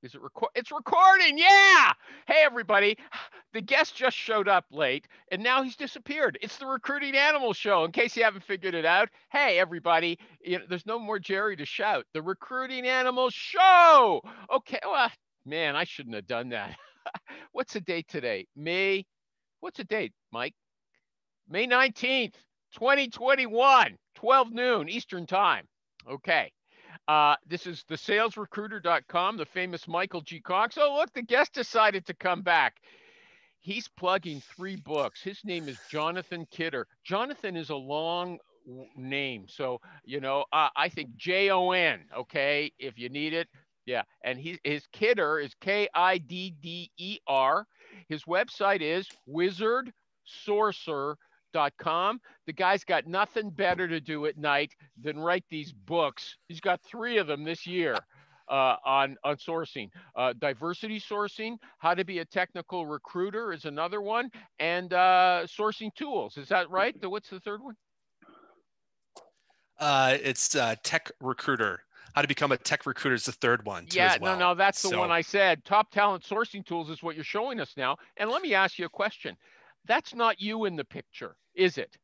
Is it record? It's recording. Yeah. Hey, everybody. The guest just showed up late and now he's disappeared. It's the Recruiting Animal Show. In case you haven't figured it out. Hey, everybody. There's no more Jerry to shout. The Recruiting Animal Show. Okay. Well, man, I shouldn't have done that. What's the date today? What's the date, Mike? May 19th, 2021, 12 noon Eastern Time. Okay. This is thesalesrecruiter.com, the famous Michael G. Cox. Oh, look, the guest decided to come back. He's plugging 3 books. His name is Jonathan Kidder. Jonathan is a long name. So, I think Jon, okay, if you need it. Yeah. And his Kidder is Kidder. His website is wizardsorcerer.com. The guy's got nothing better to do at night than write these books. He's got 3 of them this year on sourcing. Diversity sourcing, how to be a technical recruiter is another one, and sourcing tools. Is that right? What's the third one? It's Tech Recruiter. How to become a tech recruiter is the third one too. Yeah, as well. No, that's the one I said. Top talent sourcing tools is what you're showing us now. And let me ask you a question. That's not you in the picture, is it?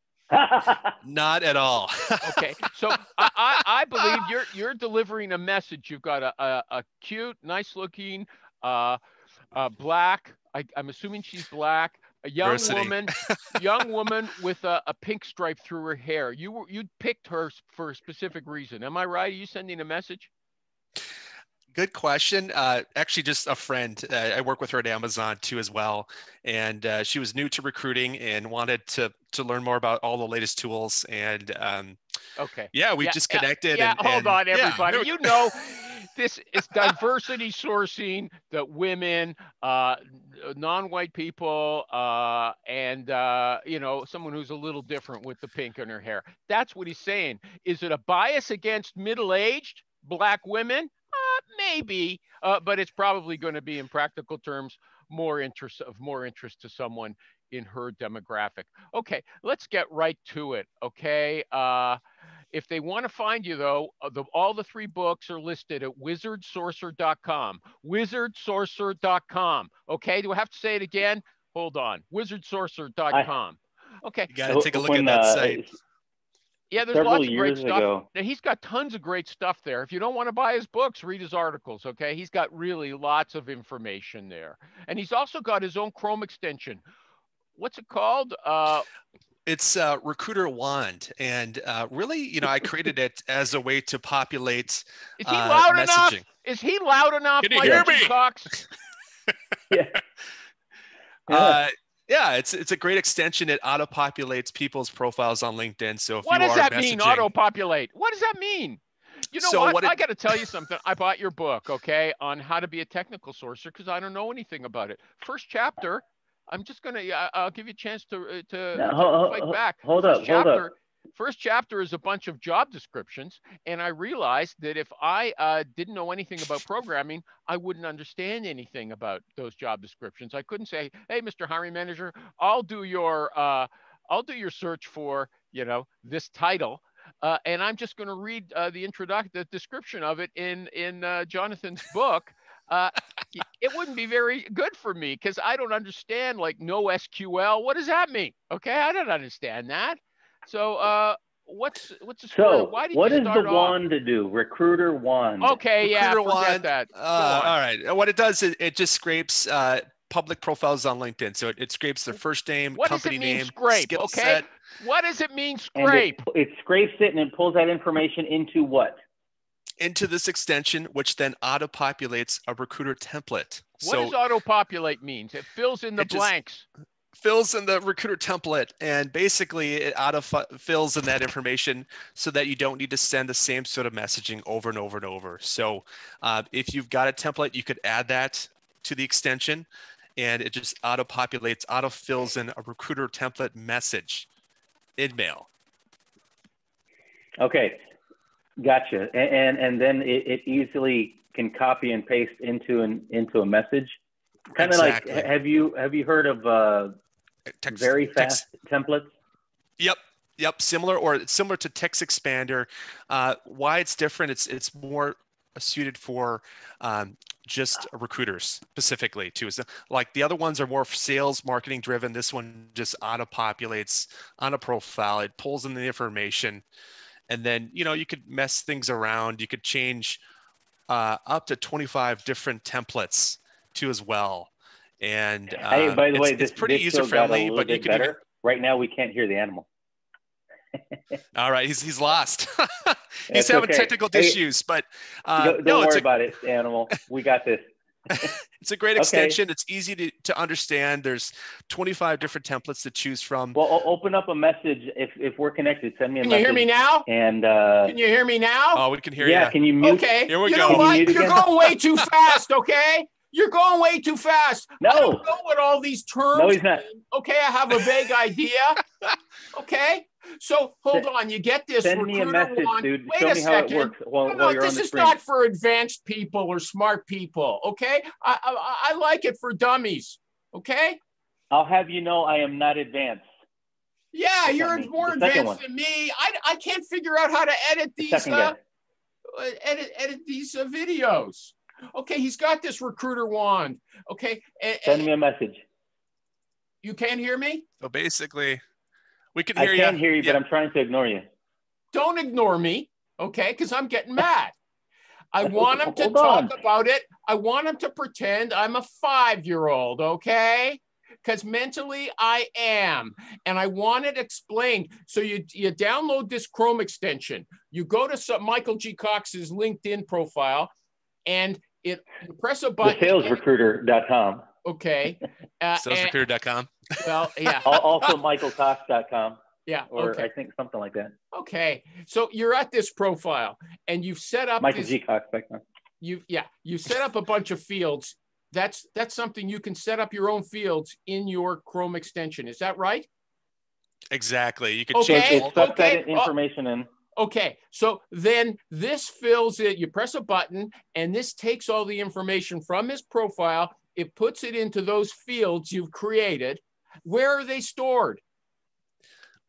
Not at all. Okay, so I believe you're delivering a message. You've got a cute, nice-looking, black. I'm assuming she's black. A young woman with a pink stripe through her hair. You picked her for a specific reason. Am I right? Are you sending a message? Good question. Actually, just a friend. I work with her at Amazon too as well. And she was new to recruiting and wanted to learn more about all the latest tools. And okay. Yeah, we just connected. Yeah, hold on, everybody. Yeah. This is diversity sourcing that women, non-white people, and, someone who's a little different with the pink in her hair. That's what he's saying. Is it a bias against middle-aged black women? Maybe, but it's probably going to be, in practical terms, more interest to someone in her demographic. Okay, let's get right to it. Okay, if they want to find you, though, all the 3 books are listed at wizardsorcerer.com. Wizardsorcerer.com. Okay, do I have to say it again? Hold on. Wizardsorcerer.com. Okay. You got to take a look at that site. Yeah, there's lots of great stuff. Now, he's got tons of great stuff there. If you don't want to buy his books, read his articles, okay? He's got really lots of information there. And he's also got his own Chrome extension. What's it called? It's Recruiter Wand. And really, I created it as a way to populate Is he loud messaging. enough? Is he loud enough? Can you hear me? Cox? Yeah. Yeah, it's a great extension. It auto-populates people's profiles on LinkedIn. So if what you does are that messaging, mean, auto-populate? What does that mean? You know what? I got to tell you something. I bought your book, okay, on how to be a technical sourcer because I don't know anything about it. First chapter, I'm just going to, I'll give you a chance to fight back. Hold up. First chapter is a bunch of job descriptions, and I realized that if I didn't know anything about programming, I wouldn't understand anything about those job descriptions. I couldn't say, "Hey, Mr. Hiring Manager, I'll do your search for this title." And I'm just going to read the description of it in Jonathan's book. It wouldn't be very good for me because I don't understand no SQL. What does that mean? Okay, I don't understand that. So what's the story? So what does the wand to do? Recruiter Wand. Okay, Recruiter forget that. All right. What it does is it just scrapes public profiles on LinkedIn. So it scrapes their first name, company name, skill set. What does it mean, scrape? And it scrapes it and it pulls that information into what? Into this extension, which then auto-populates a recruiter template. What does auto-populate means? It fills in the blanks. Fills in the recruiter template, and basically it fills in that information so that you don't need to send the same sort of messaging over and over and over. So if you've got a template, you could add that to the extension, and it just auto-populates, auto-fills in a recruiter template message in mail. Okay, gotcha. And then it easily can copy and paste into a message. Kind of exactly. Like, have you heard of very fast templates? Yep. Similar to Text Expander. Why it's different? It's more suited for just recruiters specifically too. So like the other ones are more sales marketing driven. This one just auto populates on a profile. It pulls in the information, and then you could mess things around. You could change up to 25 different templates too as well. And hey, by the way, it's pretty this user show got a friendly, little but you bit could better. even. Right now, we can't hear the animal. All right, he's lost. He's It's having okay. technical Hey, issues, but don't no, worry about it, animal. We got this. it's a great Okay. extension. It's easy to understand. There's 25 different templates to choose from. Well, open up a message if we're connected. Send me a Can message. you hear me now? And Can you hear me now? Oh, we can hear you. yeah, can you mute? Okay. Here we you go. know Can you what? mute You're again? going way too fast, okay? You're going way too fast. I No. don't know what all these terms No, he's not. mean. Okay, I have a vague idea. Okay. So hold on. You get this Send me a recruiter message, one. dude. Wait Show a me how it second. works while No, you're on this the is screen. not for advanced people or smart people. Okay. I like it for dummies. Okay. I'll have you know I am not advanced. Yeah, That's you're not me. more The second advanced one. than me. I can't figure out how to edit The these second guy. edit these videos. Okay, he's got this recruiter wand. Okay, Send me a message. You can't hear me? So basically, we can hear I you. can hear you, but I'm trying to ignore you. Don't ignore me, okay? Because I'm getting mad. I want him to Hold talk on. about it. I want him to pretend I'm a 5-year-old, okay? Because mentally I am, and I want it explained. So you download this Chrome extension. You go to Michael G. Cox's LinkedIn profile, and you press a button. TheSalesRecruiter.com. Okay. Salesrecruiter.com. Well, yeah. Also MichaelCox.com. Yeah. Or Okay. I think something like that. Okay. So you're at this profile, and you've set up MichaelGCox.com. You set up a bunch of fields. That's something you can set up your own fields in your Chrome extension. Is that right? Exactly. You can Okay. change It sucks that information in. Okay, so then this fills it. You press a button, and this takes all the information from his profile. It puts it into those fields you've created. Where are they stored?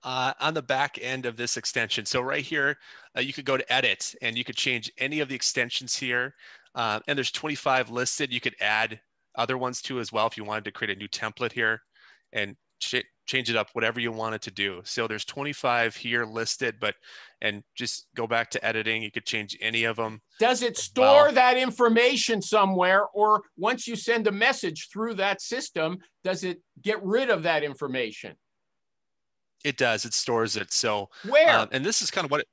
On the back end of this extension. So right here, you could go to edit, and you could change any of the extensions here. And there's 25 listed. You could add other ones too as well if you wanted to create a new template here and change it up, whatever you wanted to do. So there's 25 here listed, and just go back to editing. You could change any of them. Does it store that information somewhere, or once you send a message through that system, does it get rid of that information? It does. It stores it. So where? And this is kind of what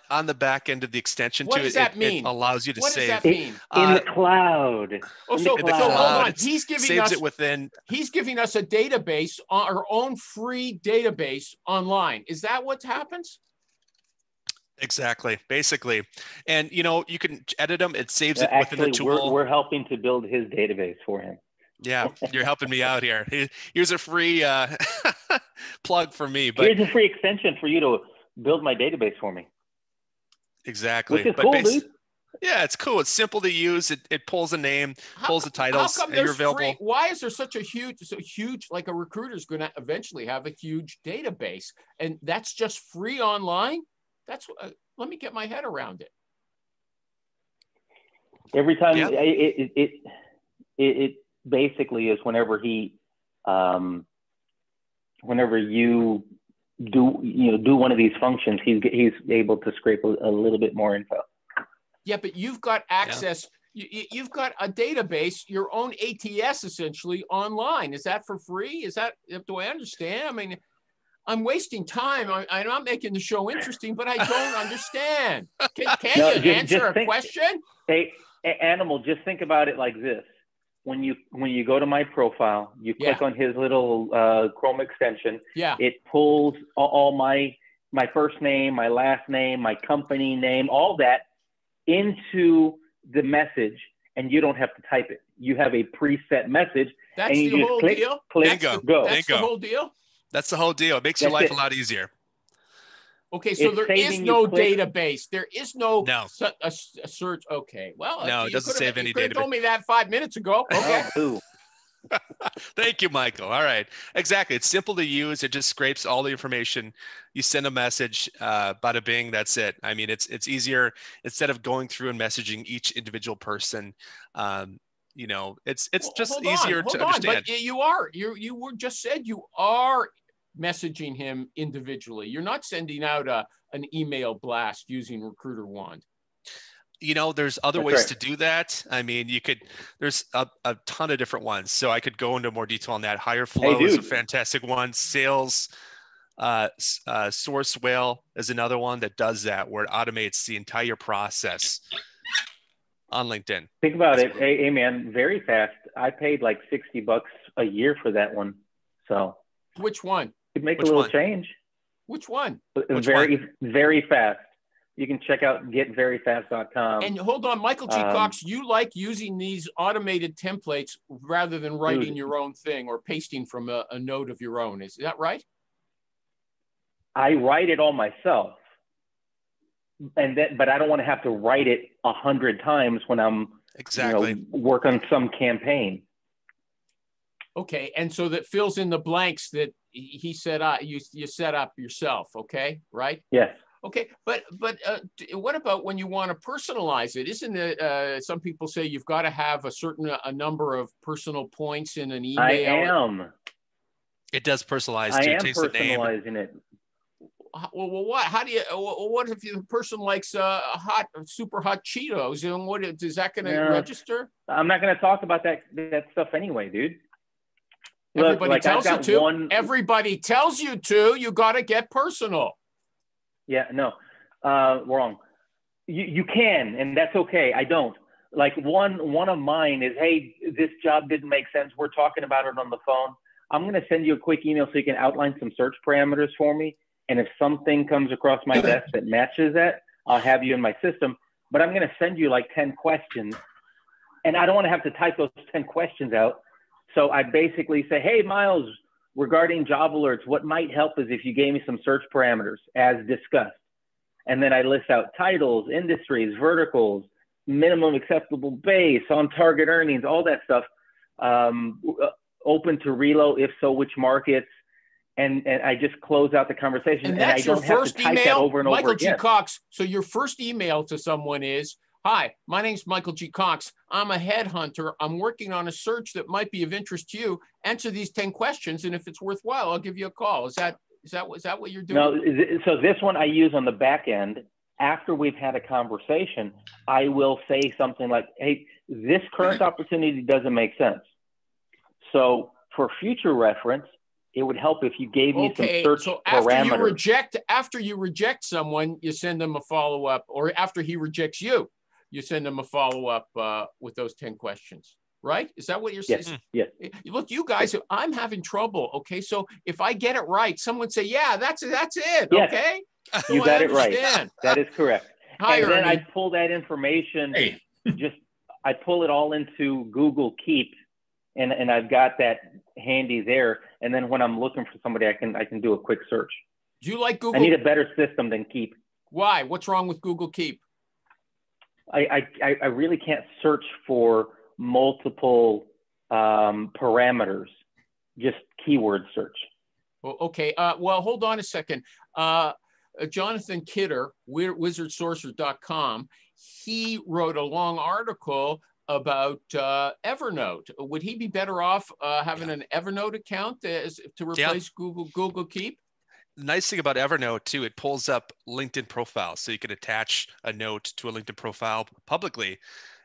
on the back end of the extension what too. Does that mean? It allows you to save. What does that mean? In the cloud. Oh, so hold on. He's giving us it within. He's giving us a database, our own free database online. Is that what happens? Exactly, basically. And you can edit them. It saves it Actually, within the tool. We're helping to build his database for him. Yeah, you're helping me out here. Here's a free plug for me. But here's a free extension for you to build my database for me. Exactly. Which is cool, dude. Yeah, it's cool. It's simple to use. It pulls a name, pulls the titles, how come and you're available. Free? Why is there such a huge, like a recruiter's going to eventually have a huge database, and that's just free online? That's let me get my head around it. Every time it basically is whenever whenever you do one of these functions, he's able to scrape a little bit more info. Yeah, but you've got access. Yeah. You've got a database, your own ATS essentially online. Is that for free? Do I understand? I mean, I'm wasting time. I'm not making the show interesting, but I don't understand. Can you answer a question? Hey, Animal, just think about it like this. When you go to my profile, you click on his little Chrome extension. Yeah. It pulls all my first name, my last name, my company name, all that into the message, and you don't have to type it. You have a preset message. That's and you the just whole click, deal? Click, go. That's the whole deal? That's the whole deal. It makes your life a lot easier. Okay, so there is no database. There is no a search. Okay, well, no, it doesn't save any database. You could have database. told me that 5 minutes ago. Okay. Thank you, Michael. All right. Exactly. It's simple to use. It just scrapes all the information. You send a message, bada bing, that's it. I mean, it's easier instead of going through and messaging each individual person. It's Well, just easier to understand. But you were just said you are messaging him individually. You're not sending out an email blast using Recruiter Wand. There's other That's ways right. to do that. I mean, there's a ton of different ones. So I could go into more detail on that. Higher Flow is a fantastic one. Sales Source Whale is another one that does that, where it automates the entire process on LinkedIn. Think about it. Hey, man, very fast. I paid like $60 a year for that one. So which one? Could make a little change. Which one? Very fast. You can check out getveryfast.com. And hold on, Michael G. Cox, you like using these automated templates rather than writing your own thing or pasting from a note of your own. Is that right? I write it all myself. But I don't want to have to write it 100 times when I'm work on some campaign. Okay, and so that fills in the blanks that he said you set up yourself. Okay, right? Yes. Okay, but what about when you want to personalize it? Isn't it? Some people say you've got to have a number of personal points in an email. I am. It does personalize. I am personalizing it. Well, what? How do you? What if the person likes super hot Cheetos? And what is that going to register? I'm not going to talk about that stuff anyway, dude. Everybody tells you to. Everybody tells you to. You got to get personal. Yeah, no, wrong. You can, and that's okay. I don't. Like one of mine is, hey, this job didn't make sense. We're talking about it on the phone. I'm going to send you a quick email so you can outline some search parameters for me. And if something comes across my desk that matches that, I'll have you in my system. But I'm going to send you like 10 questions. And I don't want to have to type those 10 questions out. So I basically say, hey, Miles, regarding job alerts, what might help is if you gave me some search parameters as discussed. And then I list out titles, industries, verticals, minimum acceptable base, on target earnings, all that stuff. Open to reload, if so, which markets. And I just close out the conversation. And that's I don't your first have to type email, that over and Michael over again. G. Cox. So your first email to someone is, hi, my name's Michael G. Cox. I'm a headhunter. I'm working on a search that might be of interest to you. Answer these 10 questions, and if it's worthwhile, I'll give you a call. Is that what you're doing? No, so this one I use on the back end. After we've had a conversation, I will say something like, hey, this current opportunity doesn't make sense. So for future reference, it would help if you gave me some search parameters. After you reject someone, you send them a follow-up, or after he rejects you, you send them a follow-up with those 10 questions, right? Is that what you're saying? Yes. Look, you guys, I'm having trouble, okay? So if I get it right, someone say, yeah, that's it, yes. Okay? So you got it right. That is correct. Hi, and then Ernie. I pull that information, I pull it all into Google Keep, and I've got that handy there. And then when I'm looking for somebody, I can do a quick search. Do you like Google? I need a better system than Keep. Why? What's wrong with Google Keep? I really can't search for multiple parameters, just keyword search. Well, okay. Well, hold on a second. Jonathan Kidder, wizardsourcer.com, he wrote a long article about Evernote. Would he be better off having an Evernote account to replace Google Keep? The nice thing about Evernote too, it pulls up LinkedIn profiles. So you can attach a note to a LinkedIn profile publicly,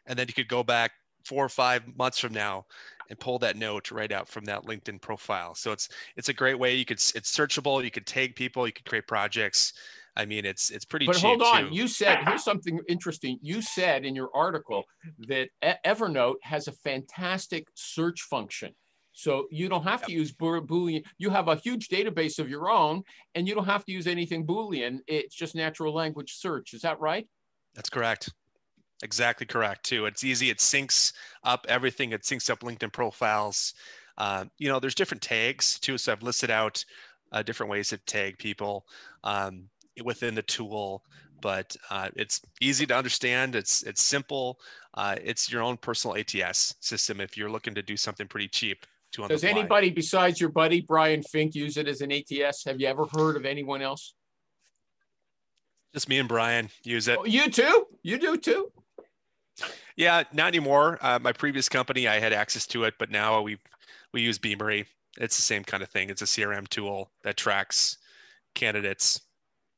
and then you could go back 4 or 5 months from now and pull that note right out from that LinkedIn profile. So it's a great way. It's searchable. You could tag people. You could create projects. I mean, it's pretty cheap. But hold on, too. You said, here's something interesting. You said in your article that Evernote has a fantastic search function. So you don't have to use Boolean. You have a huge database of your own, and you don't have to use anything Boolean. It's just natural language search. Is that right? That's correct. Exactly correct too. It's easy. It syncs up everything. It syncs up LinkedIn profiles. There's different tags too. So I've listed out different ways to tag people within the tool. but it's easy to understand. It's simple. It's your own personal ATS system if you're looking to do something pretty cheap to on the Does fly. anybody besides your buddy Brian Fink use it as an ATS? Have you ever heard of anyone else? Just me and Brian use it. Oh, you too? You do too? Yeah, not anymore. My previous company, I had access to it, but now we use Beamery. It's the same kind of thing. It's a CRM tool that tracks candidates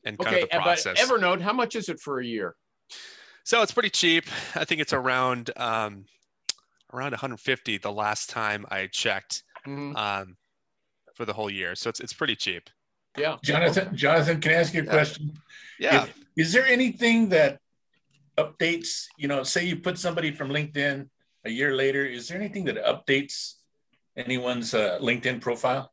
and kind of the process. But Evernote, how much is it for a year? So it's pretty cheap. I think it's around 150 the last time I checked for the whole year. So it's pretty cheap. Yeah. Jonathan, can I ask you a question? Yeah. Is there anything that updates, say you put somebody from LinkedIn a year later, is there anything that updates anyone's LinkedIn profile?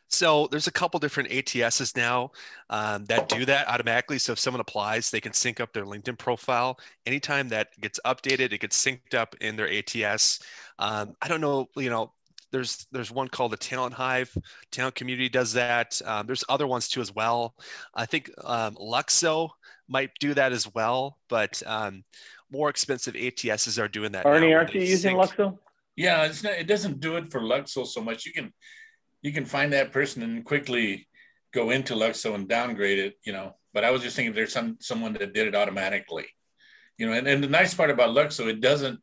So there's a couple different ATSs now that do that automatically. So if someone applies, they can sync up their LinkedIn profile. Anytime that gets updated, it gets synced up in their ATS. I don't know, there's one called the Talent Hive. Talent Community does that. There's other ones too as well. I think Luxo might do that as well, but more expensive ATSs are doing that. Arnie, now, aren't you using Luxo? Yeah, it doesn't do it for Luxo so much. You can find that person and quickly go into Luxo and downgrade it, But I was just thinking if there's someone that did it automatically, And the nice part about Luxo, it doesn't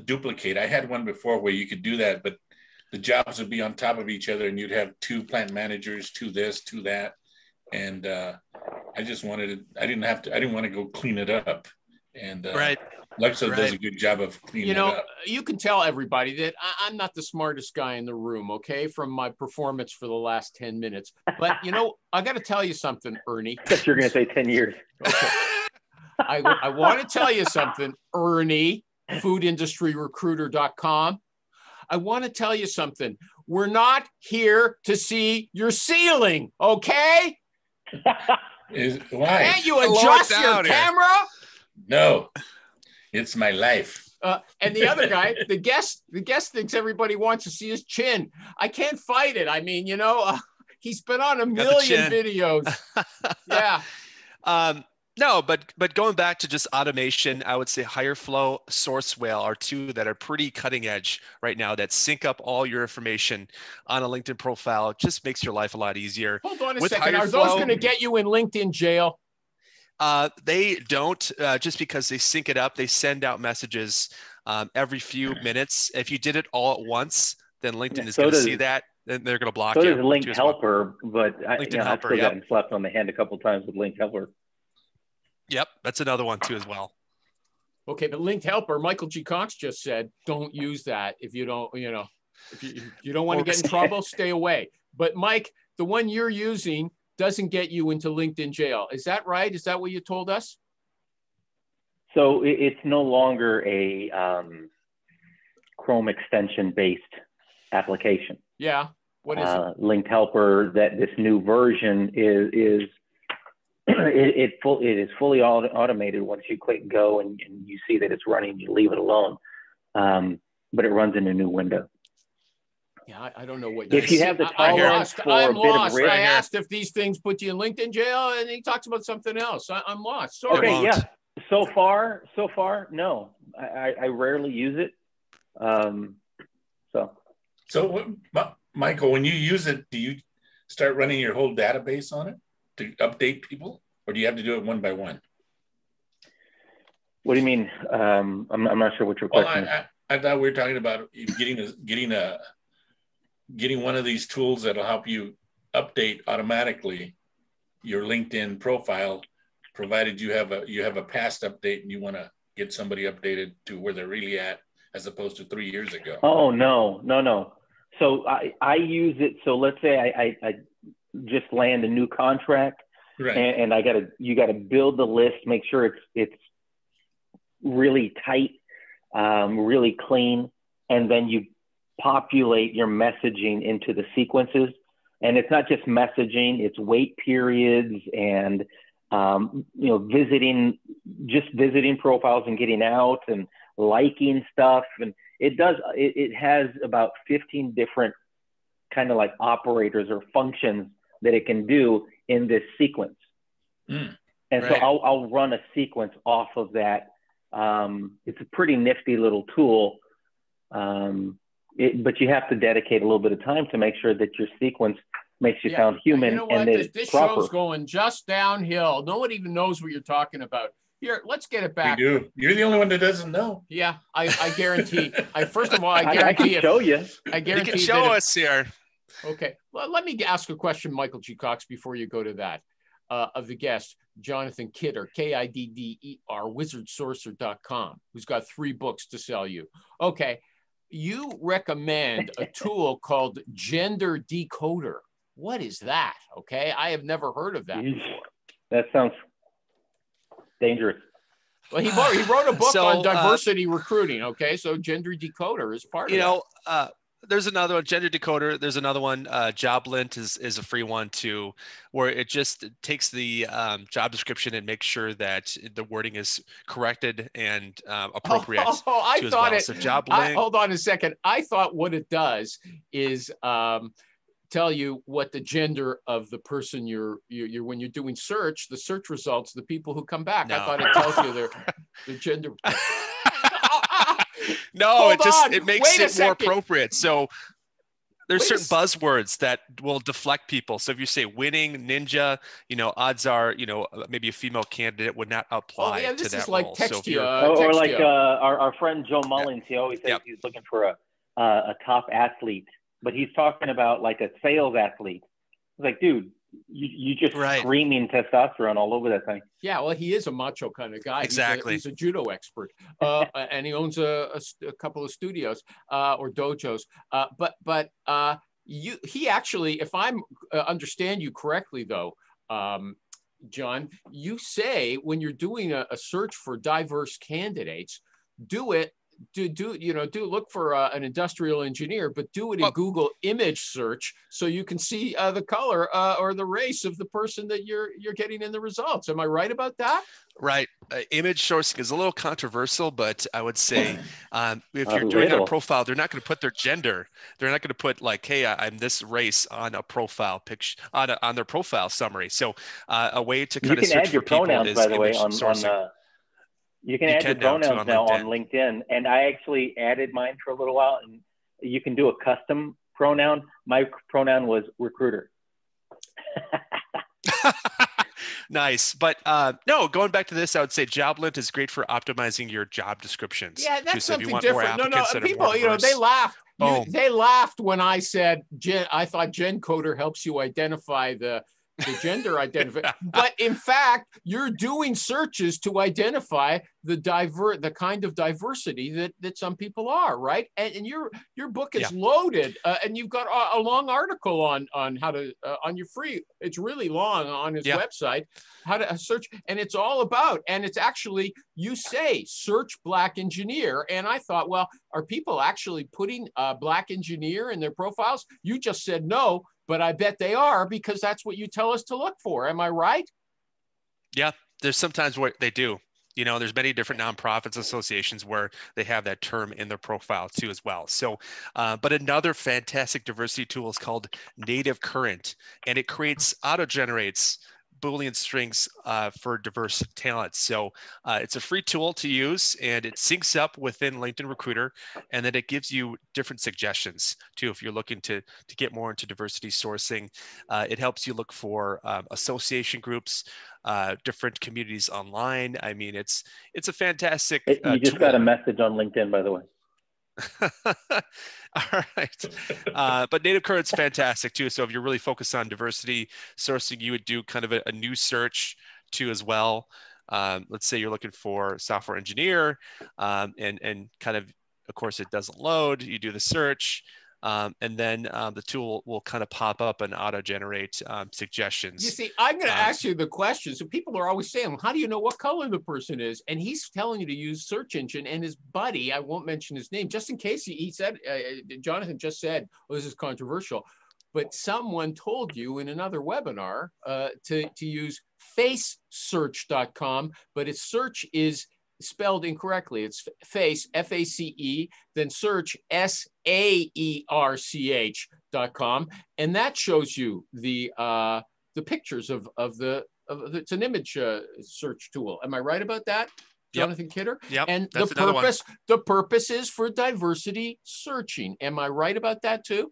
duplicate. I had one before where you could do that, but the jobs would be on top of each other, and you'd have 2 plant managers, 2 this, 2 that, and I didn't want to go clean it up, and right. Luxo does a good job of cleaning it up. You can tell everybody that I'm not the smartest guy in the room, okay, from my performance for the last 10 minutes. But, I got to tell you something, Ernie. Except you're going to say 10 years. Okay. I want to tell you something, Ernie, foodindustryrecruiter.com. I want to tell you something. We're not here to see your ceiling, okay? Why? Can't you adjust your camera? No. It's my life. And the other guy, the guest thinks everybody wants to see his chin. I can't fight it. I mean, he's been on a million videos. Yeah. No, but going back to just automation, I would say HireFlow, Sourcewell are 2 that are pretty cutting edge right now that sync up all your information on a LinkedIn profile. It just makes your life a lot easier. Hold on a second. Are those going to get you in LinkedIn jail? They don't, just because they sync it up. They send out messages every few minutes. If you did it all at once, then LinkedIn is going to see that, and they're going to block you. So does Link Helper, but I've still gotten slapped on the hand a couple of times with Link Helper. Yep, that's another one too as well. Okay, but Linked Helper, Michael G. Cox just said, don't use that if you don't, if you don't want to get in trouble, stay away. But Mike, the one you're using doesn't get you into LinkedIn jail. Is that right? Is that what you told us? So it's no longer a Chrome extension-based application. Yeah. What is it? Linked Helper, that this new version is it is fully automated. Once you click go and you see that it's running, you leave it alone. But it runs in a new window. Yeah, I don't know what. If you have the tolerance for a bit of risk. I asked if these things put you in LinkedIn jail, and he talks about something else. I'm lost. Sorry. Okay, yeah. So far, no. I rarely use it. So, Michael, when you use it, do you start running your whole database on it to update people, or do you have to do it one by one? What do you mean? I'm not sure what your question is. I thought we were talking about getting one of these tools that'll help you update automatically your LinkedIn profile, provided you have a past update and you want to get somebody updated to where they're really at, as opposed to 3 years ago. Oh, no. So I use it. So let's say I just land a new contract, right? And you gotta build the list, make sure it's really tight, really clean, and then you populate your messaging into the sequences. And it's not just messaging; it's wait periods and visiting profiles and getting out and liking stuff. And it has about 15 different kind of like operators or functions that it can do in this sequence. And so Right. I'll run a sequence off of that. It's a pretty nifty little tool, but you have to dedicate a little bit of time to make sure that your sequence makes you sound human. You know what? And that This it's proper. show's going just downhill. No one even knows what you're talking about. Here, let's get it back. We do. You're the only one that doesn't know. Yeah, I guarantee. First of all, I I guarantee can show you. I You guarantee can show that us here. okay. Well, let me ask a question, Michael G. Cox, before you go to that. Of the guest, Jonathan Kidder, Kidder, wizardsourcer.com, who's got 3 books to sell you. Okay. You recommend a tool called Gender Decoder. What is that? Okay. I have never heard of that before. That sounds dangerous. Well, he wrote a book So, on diversity recruiting. Okay. So Gender Decoder is part of that. There's another one, Gender Decoder. There's another one, JobLint is a free one too, where it just takes the job description and makes sure that the wording is corrected and appropriate. I to thought as well. it. So JobLint. Hold on a second. I thought what it does is tell you what the gender of the person you're when you're doing search, the search results, the people who come back. No. I thought it tells you their gender. No, Hold it on. makes Wait a it more second. appropriate. So there's Wait a certain buzzwords that will deflect people. So if you say winning, ninja, odds are, maybe a female candidate would not apply Oh yeah, this to that is like role. So if you're, or like our friend Joe Mullins, he always says he's looking for a top athlete, but he's talking about like a sales athlete. It's like, dude, you just screaming testosterone all over that thing. Yeah, well, he is a macho kind of guy. Exactly. He's a judo expert, and he owns a couple of studios or dojos. But he actually, if I'm understand you correctly, though, John, you say when you're doing a search for diverse candidates, do it. Look for an industrial engineer, but do it in Google image search so you can see the color or the race of the person that you're getting in the results. Am I right about that? Right. Image sourcing is a little controversial, but I would say if you're doing a profile, they're not going to put their gender. They're not going to put like, hey, I'm this race on a profile picture on their profile summary. So a way to kind of search for people is image sourcing. You can add your pronouns now on LinkedIn. And I actually added mine for a little while, and you can do a custom pronoun. My pronoun was recruiter. Nice. But no, going back to this, I would say JobLint is great for optimizing your job descriptions. Yeah, that's something different. No, people, they laughed. They laughed when I said, I thought GenCoder helps you identify the gender identification. But in fact, you're doing searches to identify the kind of diversity that some people are, right? And your book is loaded, and you've got a long article on how to on your free. It's really long on his website, how to search, and it's all about. And it's actually, you say search Black engineer, and I thought, well, are people actually putting Black engineer in their profiles? You just said no. But I bet they are, because that's what you tell us to look for. Am I right? Yeah, there's sometimes what they do. There's many different nonprofits associations where they have that term in their profile too as well. So, but another fantastic diversity tool is called Native Current, and it auto-generates Boolean strings for diverse talent. So it's a free tool to use, and it syncs up within LinkedIn Recruiter, and then it gives you different suggestions too if you're looking to get more into diversity sourcing. It helps you look for association groups, different communities online. I mean, it's a fantastic you just tool. got a message on LinkedIn, by the way. All right. But Native Current's fantastic too. So if you're really focused on diversity sourcing, you would do kind of a new search too as well. Let's say you're looking for software engineer, and kind of course, it doesn't load. You do the search, and then the tool will kind of pop up and auto-generate suggestions. You see, I'm going to ask you the question. So people are always saying, how do you know what color the person is? And he's telling you to use search engine, and his buddy, I won't mention his name, just in case he said, Jonathan just said, oh, this is controversial. But someone told you in another webinar to use facesearch.com, but its search is spelled incorrectly. It's face, F-A-C-E, then search, S-A-E-R-C-H.com. And that shows you the pictures of the it's an image search tool. Am I right about that, Jonathan Kidder? Yep. And That's another one. the purpose is for diversity searching. Am I right about that too?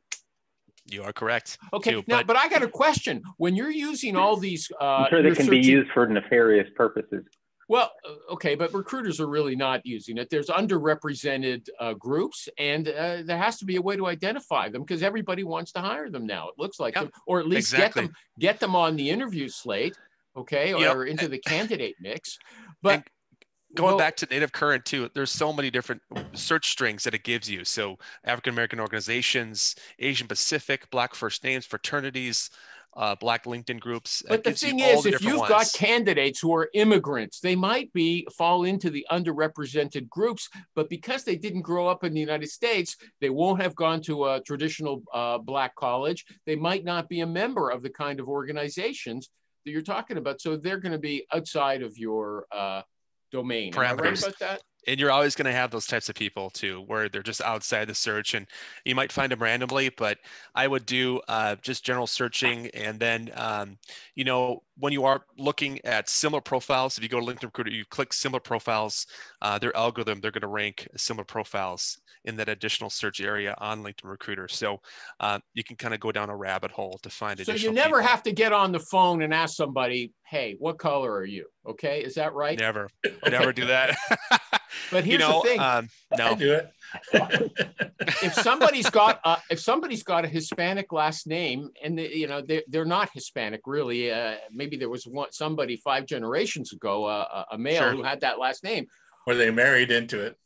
You are correct. Okay. Too, Now, but I got a question. When you're using all these, I'm sure they can be used for nefarious purposes. Well, okay, but recruiters are really not using it. There's underrepresented groups, and there has to be a way to identify them because everybody wants to hire them now. It looks like them, or at least get them on the interview slate, okay, or into the candidate mix. But going back to Native Current too, there's so many different search strings that it gives you. So African American organizations, Asian Pacific, Black First Names, fraternities, Black LinkedIn groups. But the thing is, if you've got candidates who are immigrants, they might fall into the underrepresented groups, but because they didn't grow up in the United States, they won't have gone to a traditional Black college. They might not be a member of the kind of organizations that you're talking about. So they're going to be outside of your domain. Am I right about that? And you're always going to have those types of people too, where they're just outside the search, and you might find them randomly, but I would do just general searching. And then, when you are looking at similar profiles, if you go to LinkedIn Recruiter, you click similar profiles, their algorithm, they're going to rank similar profiles in that additional search area on LinkedIn Recruiter. So you can kind of go down a rabbit hole to find additional So you never people. have to get on the phone and ask somebody, hey, what color are you? Okay, is that right? Never do that. But here's the thing. No. I do it. If somebody's got a Hispanic last name, and they're not Hispanic really, maybe there was somebody 5 generations ago, a male who had that last name, or they married into it.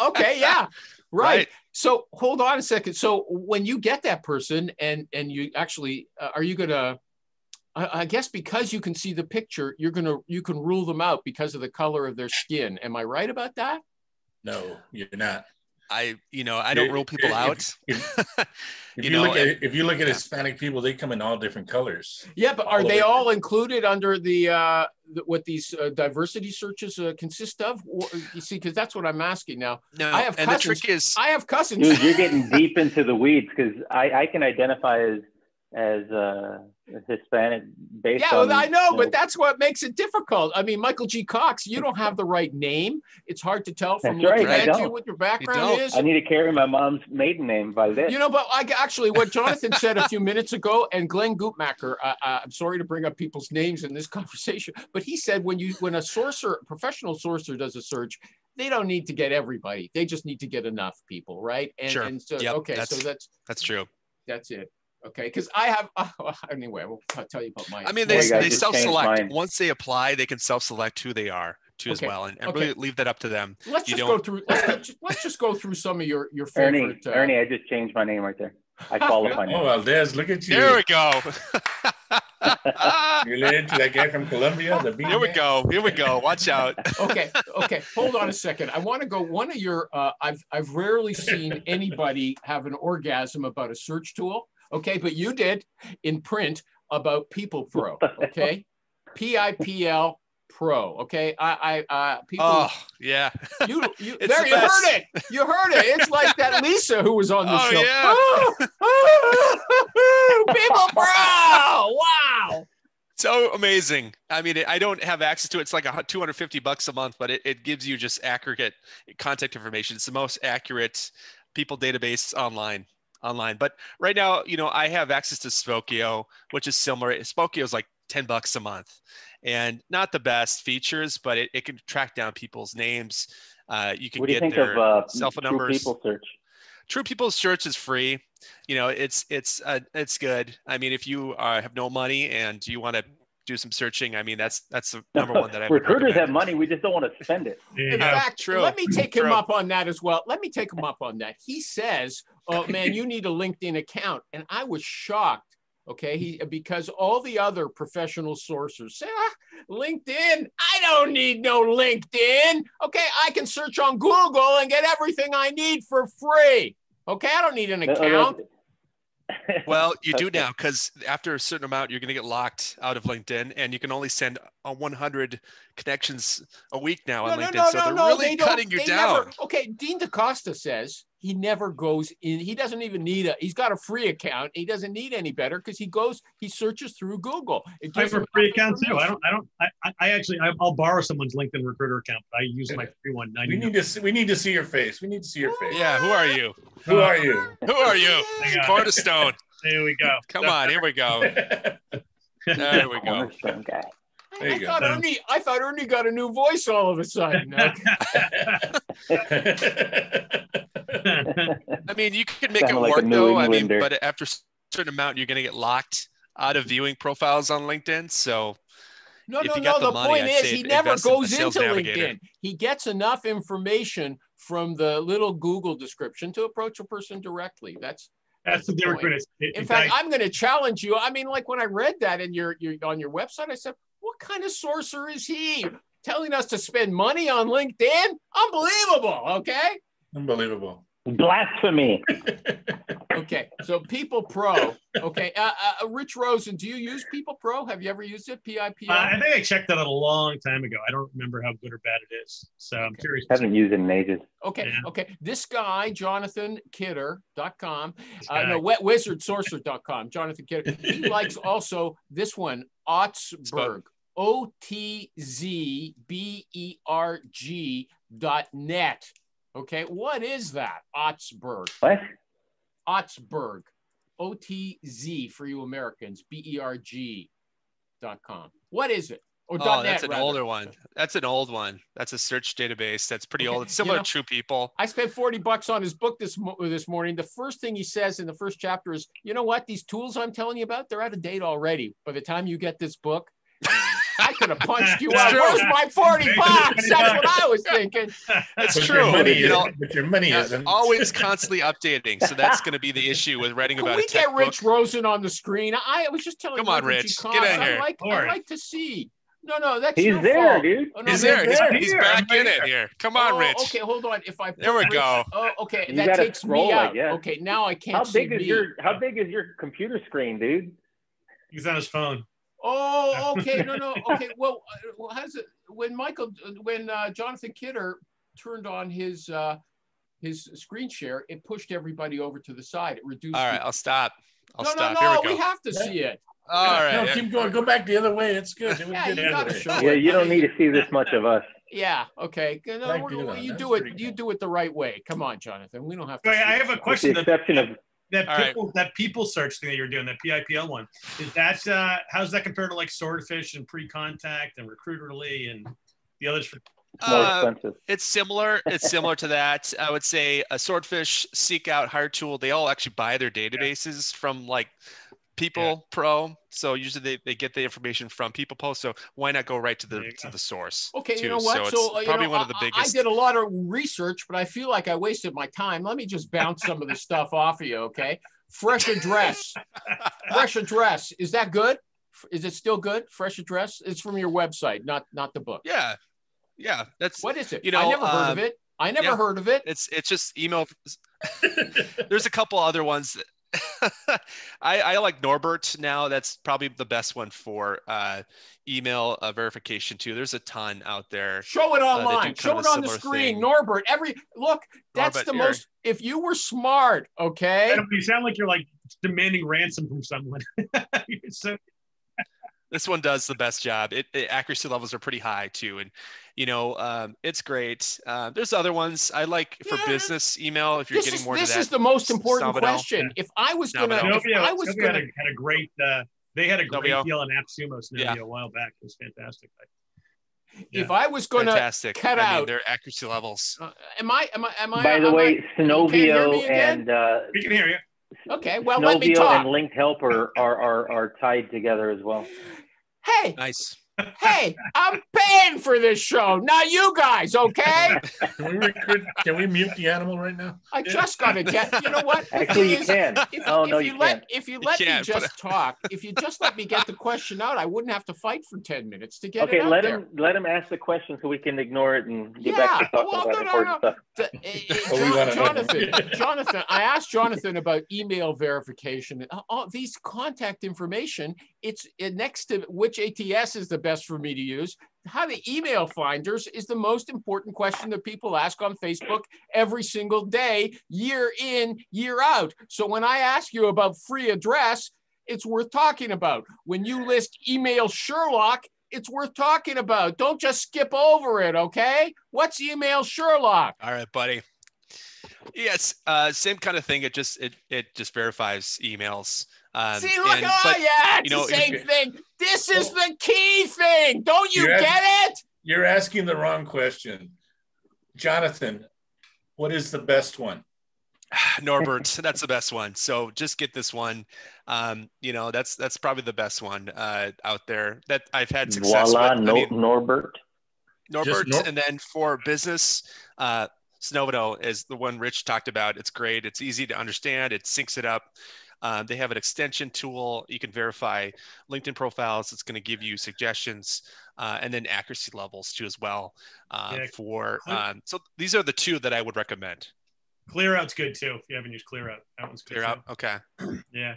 Okay, yeah, right. So hold on a second. So when you get that person, and you actually are you gonna? I guess because you can see the picture, you can rule them out because of the color of their skin. Am I right about that? No, you're not. I don't rule people out. If you look at Hispanic people, they come in all different colors. Yeah, but are they all included under the what these diversity searches consist of? You see, because that's what I'm asking now. No, I have cousins. The trick is, I have cousins. Dude, you're getting deep into the weeds because I can identify as Hispanic based on. Yeah, I know, but that's what makes it difficult. I mean, Michael G. Cox, you don't have the right name. It's hard to tell from looking at you what your background is. I need to carry my mom's maiden name, Valdez. But actually, what Jonathan said a few minutes ago, and Glenn Gutmacher, I'm sorry to bring up people's names in this conversation, but he said when a professional sourcer does a search, they don't need to get everybody. They just need to get enough people, right? And so, so that's true. That's it. Okay, because I have anyway. I'll tell you about mine. I mean, they self-select. Once they apply, they can self-select who they are too as well, and really leave that up to them. Let's just go through some of your favorite. Ernie, I just changed my name right there. I qualify now. Oh, Valdez, look at you. There we go. You're related to that guy from Colombia. Here we go. Watch out. Okay. Hold on a second. I want to go. One of your. I've rarely seen anybody have an orgasm about a search tool. Okay, but you did in print about People Pro. Okay, PIPL Pro. Okay, people. Oh yeah. You heard it. You heard it. It's like that Lisa who was on the show. Yeah. People Pro. Wow. So amazing. I mean, I don't have access to it. It's like $250 a month, but it gives you just accurate contact information. It's the most accurate people database online. But right now, I have access to Spokio, which is similar. Spokio is like $10 a month, and not the best features, but it can track down people's names. You can get their cell phone numbers. True People Search? True People Search is free. It's good. I mean, if you have no money and you want to do some searching, I mean, that's the number one that I would recruiters recommend. have money. We just don't want to spend it. In fact, let me take him up on that as well. He says, "Oh man, you need a LinkedIn account," and I was shocked. Okay, because all the other professional sourcers say, LinkedIn, I don't need no LinkedIn. Okay, I can search on Google and get everything I need for free. Okay, I don't need an account. Well, you do now, because after a certain amount, you're going to get locked out of LinkedIn, and you can only send 100 connections a week now on LinkedIn. So they're really cutting you down. Okay, Dean DaCosta says he never goes in. He doesn't even need he's got a free account. He doesn't need any better because he searches through Google. I have a free account too. I'll borrow someone's LinkedIn recruiter account, but I use my free one. We need to see your face. We need to see your face. Yeah, who are you? Who are you? Who are you? Cornerstone. There we go. Come on, here we go. There we go. Cornerstone guy. I thought Ernie got a new voice all of a sudden. I mean, you could make it work though. I mean, but after a certain amount, you're going to get locked out of viewing profiles on LinkedIn. So no. The point is, he never goes into LinkedIn. He gets enough information from the little Google description to approach a person directly. That's the difference. In fact, I'm going to challenge you. I mean, like when I read that in your on your website, I said, what kind of sorcerer is he telling us to spend money on LinkedIn? Unbelievable. Okay. Unbelievable. Blasphemy. Okay. So People Pro. Okay. Rich Rosen, do you use People Pro? Have you ever used it? PIPO? I think I checked that out a long time ago. I don't remember how good or bad it is. So I'm curious. I haven't used it in ages. Okay. Yeah. Okay. This guy, JonathanKidder.com. Wizardsorcerer.com. Jonathan Kidder. He likes also this one, Otzberg. OTZBERG.net. Okay, what is that? Otzberg. What? Otzberg. OTZ for you Americans. BERG.com. What is it? Or .net, that's an older one. That's an old one. That's a search database. That's pretty old. It's similar to True People. I spent $40 on his book this morning. The first thing he says in the first chapter is, you know what? These tools I'm telling you about, they're out of date already. By the time you get this book, I could have punched you out. Where's my $40? That's what I was thinking. It's true. But your money isn't. Always constantly updating. So that's going to be the issue with writing about a tech book. Can we get Rich Rosen on the screen? I was just telling you. Come on, Rich. Get in here. I like to see. No, that's He's your there, fault. dude. Oh, no, he's there. He's back in it here. Come on, Rich. Okay, hold on. If I there we go. Oh, okay. You that takes scroll, me out. Okay, now I can't see me. How big is your computer screen, dude? He's on his phone. Oh, okay. No. Okay. Well, how's it when Jonathan Kidder turned on his screen share, it pushed everybody over to the side. It reduced. All right, I'll stop. No, here we have to see it. All right. No, keep going. Go back the other way. It's good. You don't need to see this much of us. Yeah. Okay. No, you do it. You do it the right way. Come on, Jonathan. We don't have to. I have a question. With the exception of that people search thing that you're doing, that PIPL one, is that how's that compared to like Swordfish and Pre-Contact and Recruiterly and the others? More expensive. It's similar. It's similar to that. I would say a Swordfish, Seek Out, HireTool. They all actually buy their databases from like People Pro. So usually they get the information from People Pro. So why not go right to the source? Okay, too? You know what? So it's probably one of the biggest. I did a lot of research, but I feel like I wasted my time. Let me just bounce some of the stuff off of you, okay? Fresh Address. Fresh Address. Is that good? Is it still good? Fresh Address? It's from your website, not the book. Yeah. That's what is it? I never heard of it. I never heard of it. It's just email. There's a couple other ones that I like Norbert now. That's probably the best one for email verification too. There's a ton out there. Show it online. Show it on the screen. Thing. Norbert. That's the most. If you were smart, okay. You sound like you're like demanding ransom from someone. This one does the best job. Accuracy levels are pretty high too, and it's great. There's other ones I like for business email. If you're getting more to that, this is the most important question. If I was gonna, had a great. They had a great deal on AppSumo a while back. It was fantastic. If I was going to cut out their accuracy levels. Am I? By the way, Synovio and we can hear you. Okay, well, let me talk. And Linked Helper are tied together as well. Hey, nice. Hey, I'm paying for this show, not you guys, okay? Can we mute the animal right now? I just got to get. You know what? Actually, you can. If you let me just talk, if you just let me get the question out, I wouldn't have to fight for 10 minutes to get it out there. Okay, let him ask the question so we can ignore it and get back to talking about important stuff. Jonathan, I asked Jonathan about email verification. These contact information, it's next to which ATS is the best for me to use. how the email finders is the most important question that people ask on Facebook every single day, year in, year out. So when I ask you about free address, it's worth talking about. When you list email Sherlock, it's worth talking about. Don't just skip over it, okay? What's email Sherlock? All right, buddy. Yes, same kind of thing. It just verifies emails. See, look, yeah, it's the same thing. This is the key thing. Don't you get it? You're asking the wrong question. Jonathan, what is the best one? Norbert, that's the best one. So just get this one. That's probably the best one out there that I've had success with. Norbert. And then for business, Snowdo is the one Rich talked about. It's great. It's easy to understand. It syncs it up. They have an extension tool. You can verify LinkedIn profiles. It's going to give you suggestions and then accuracy levels too as well. So these are the two that I would recommend. ClearOut's good too. If you haven't used ClearOut, that one's good. ClearOut, okay. Yeah,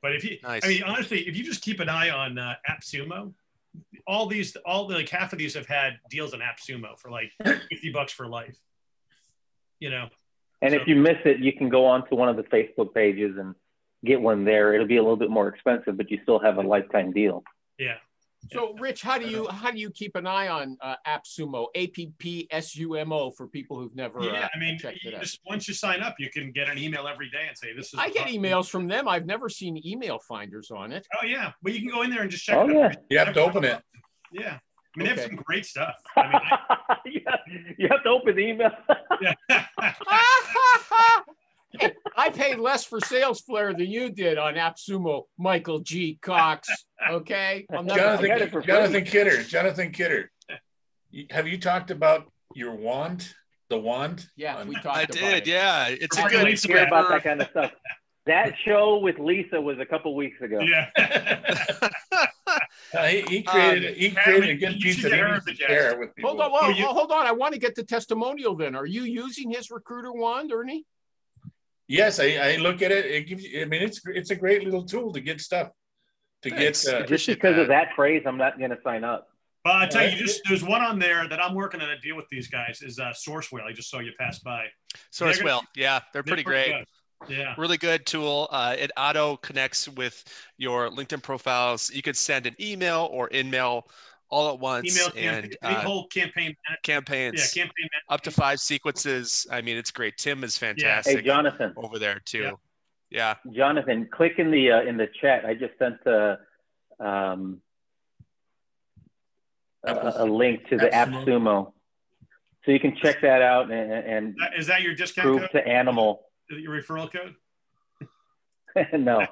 but if you, nice. I mean, honestly, if you just keep an eye on AppSumo, like half of these have had deals on AppSumo for like $50 for life. And if you miss it, you can go onto one of the Facebook pages and get one there. It'll be a little bit more expensive, but you still have a lifetime deal. Yeah. So, Rich, how do you keep an eye on AppSumo, AppSumo, for people who've never checked it out? Once you sign up, you can get an email every day and say, "This is." I get emails from them. I've never seen email finders on it. Oh yeah, well you can go in there and just check it out. You have to open it. Yeah, I mean they have some great stuff. You have to open the email. I paid less for Sales Flare than you did on AppSumo, Michael G. Cox. Okay, Jonathan Kidder. Have you talked about your wand? The wand? Yeah, we talked about it. I did. Yeah, it's a good. Hear about that kind of stuff. That show with Lisa was a couple weeks ago. Yeah. He created a good piece of share with people. Hold on. I want to get the testimonial then. Are you using his recruiter wand, Ernie? Yes, I look at it. It gives you, I mean, it's a great little tool to get stuff. Just because of that phrase, I'm not going to sign up. Well, I tell you, there's one on there that I'm working on a deal with these guys. Is Sourcewell. I just saw you pass by. Sourcewell, they're pretty great. Good. Yeah, really good tool. It auto connects with your LinkedIn profiles. You can send an email or in-mail all at once. Whole campaigns. Yeah, campaign up to 5 sequences. I mean, it's great. Tim is fantastic. Hey, Jonathan, over there too. Yeah. Jonathan, click in the chat. I just sent a link to the AppSumo, so you can check that out and is that your discount code? To Animal. Is it your referral code? No,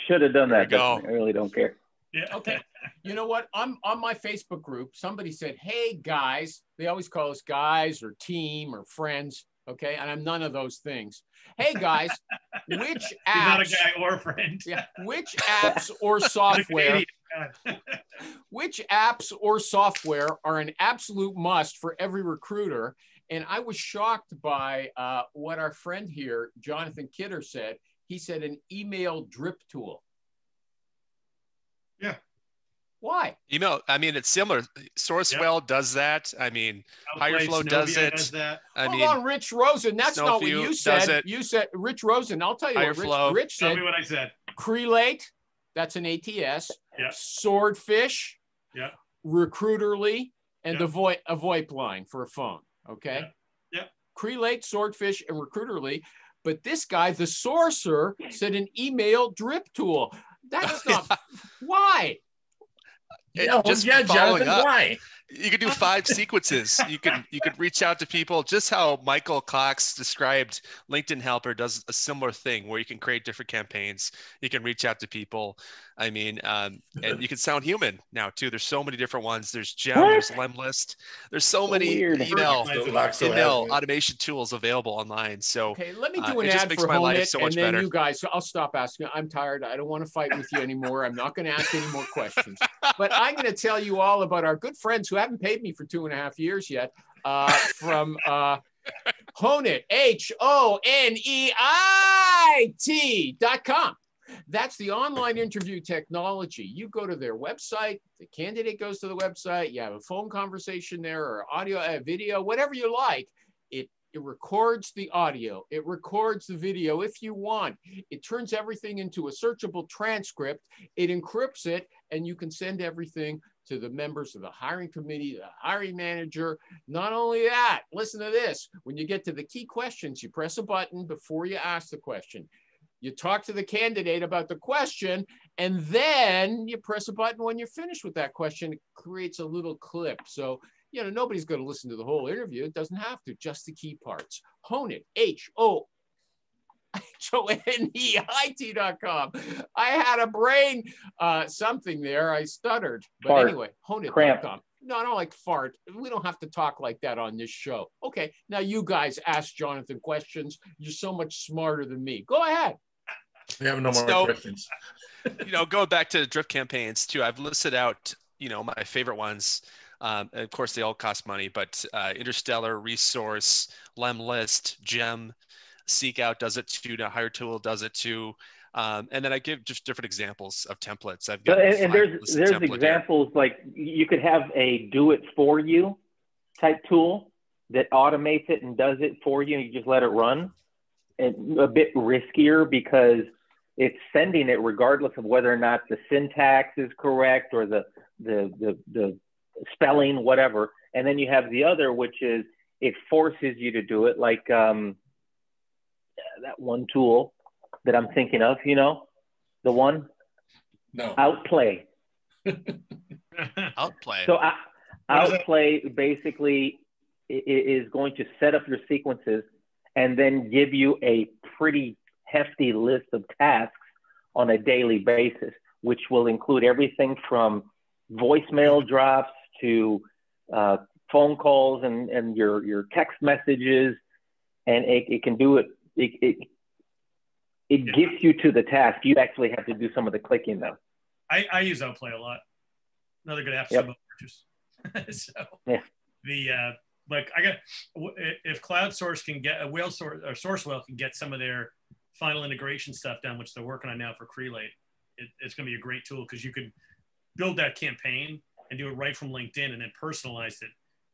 should have done that. I really don't care. Yeah. Okay. You know what? I'm on my Facebook group. Somebody said, "Hey guys," they always call us guys or team or friends. Okay, and I'm none of those things. Hey guys, which apps? You're not a guy or a friend. Yeah. Which apps or software? Which apps or software are an absolute must for every recruiter? And I was shocked by what our friend here, Jonathan Kidder, said. He said an email drip tool. Yeah. Why? Email. I mean, it's similar. Sourcewell does that. I mean, HireFlow does it. Hold on, Rich Rosen. That's not what you said. You said Rich Rosen. I'll tell you what Rich said. Tell me what I said. Crelate. That's an ATS. Yeah. Swordfish. Yeah. Recruiterly and a VoIP line for a phone. Okay. Yeah. Crelate, Swordfish, and Recruiterly. But this guy, the Sorcerer, said an email drip tool. That's not why. Jonathan, why? You could do 5 sequences. You could reach out to people, just how Michael Cox described. LinkedIn Helper does a similar thing where you can create different campaigns. You can reach out to people. I mean, and you can sound human now too. There's so many different ones. There's Gem, there's Lemlist. There's so many email automation tools available online. So okay, let me do an ad for HomeIt, and then better. You guys. So I'll stop asking. I'm tired. I don't want to fight with you anymore. I'm not going to ask any more questions. But I'm going to tell you all about our good friends who haven't paid me for 2.5 years yet. From HoneIt, HoneIt.com. That's the online interview technology. You go to their website, the candidate goes to the website, you have a phone conversation there or audio, video, whatever you like. It records the audio. It records the video if you want. It turns everything into a searchable transcript. It encrypts it, and you can send everything to the members of the hiring committee, the hiring manager. Not only that, listen to this. When you get to the key questions, you press a button before you ask the question. You talk to the candidate about the question, and then you press a button when you're finished with that question. It creates a little clip. So, you know, nobody's going to listen to the whole interview. It doesn't have to, just the key parts. Hone it, HONEIT.com. I had a brain something there. I stuttered. But Fart. anyway, HoneIt.com. Cramp. No, I don't like fart. We don't have to talk like that on this show. Okay, now you guys ask Jonathan questions. You're so much smarter than me. Go ahead. We have no more So, questions. You know, going back to the drip campaigns too, I've listed out, you know, my favorite ones. Of course, they all cost money, but Interstellar, Resource, Lemlist, Gem, Seek Out does it too. Now Hire Tool does it too. And then I give just different examples of templates. I've got and there's examples like you could have a do it for you type tool that automates it and does it for you, and you just let it run. And a bit riskier because it's sending it regardless of whether or not the syntax is correct or the spelling, whatever. And then you have the other, which is it forces you to do it, like that one tool that I'm thinking of, you know, the one? No. Outplay. Outplay. So Outplay basically is going to set up your sequences and then give you a pretty hefty list of tasks on a daily basis, which will include everything from voicemail drops to phone calls and your text messages. And it can do it. It gets you to the task. You actually have to do some of the clicking though. I use Outplay a lot. Another good app. Yep. So yeah. Like if CloudSource can get a whale source or Sourcewell can get some of their final integration stuff done, which they're working on now for Crelate, it's going to be a great tool because you could build that campaign and do it right from LinkedIn and then personalize it,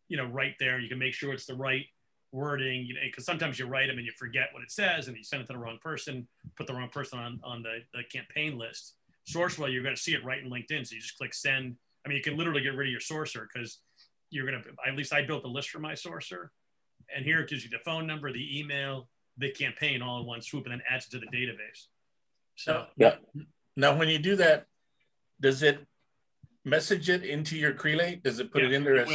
you know, right there. You can make sure it's the right wording, you know, because sometimes you write them and you forget what it says and you send it to the wrong person, put the wrong person on the campaign list. Sourcewell, you're going to see it right in LinkedIn. So you just click send. I mean, you can literally get rid of your sourcer because you're going to, at least I built a list for my sourcer. And here it gives you the phone number, the email, the campaign all in one swoop, and then adds it to the database. So yeah. Now, when you do that, does it message it into your Crelate? Does it put it in there?